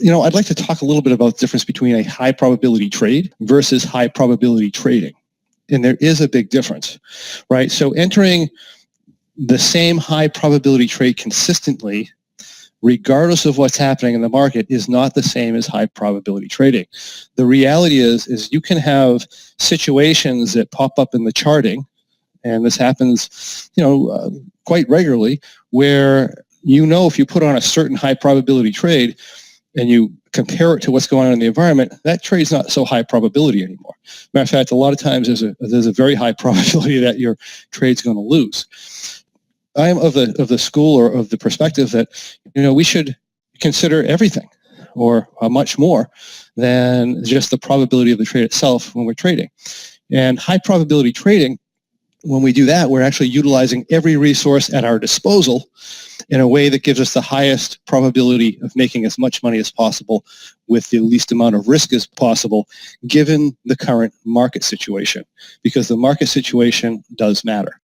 I'd like to talk a little bit about the difference between a high probability trade versus high probability trading. And there is a big difference, right? So entering the same high probability trade consistently, regardless of what's happening in the market, is not the same as high probability trading. The reality is you can have situations that pop up in the charting, and this happens, quite regularly, where if you put on a certain high probability trade and you compare it to what's going on in the environment, that trade's not so high probability anymore. Matter of fact, a lot of times there's a very high probability that your trade's going to lose. I'm of the school or of the perspective that we should consider everything, or much more than just the probability of the trade itself when we're trading. And high probability trading, when we do that, we're actually utilizing every resource at our disposal in a way that gives us the highest probability of making as much money as possible with the least amount of risk as possible, given the current market situation, because the market situation does matter.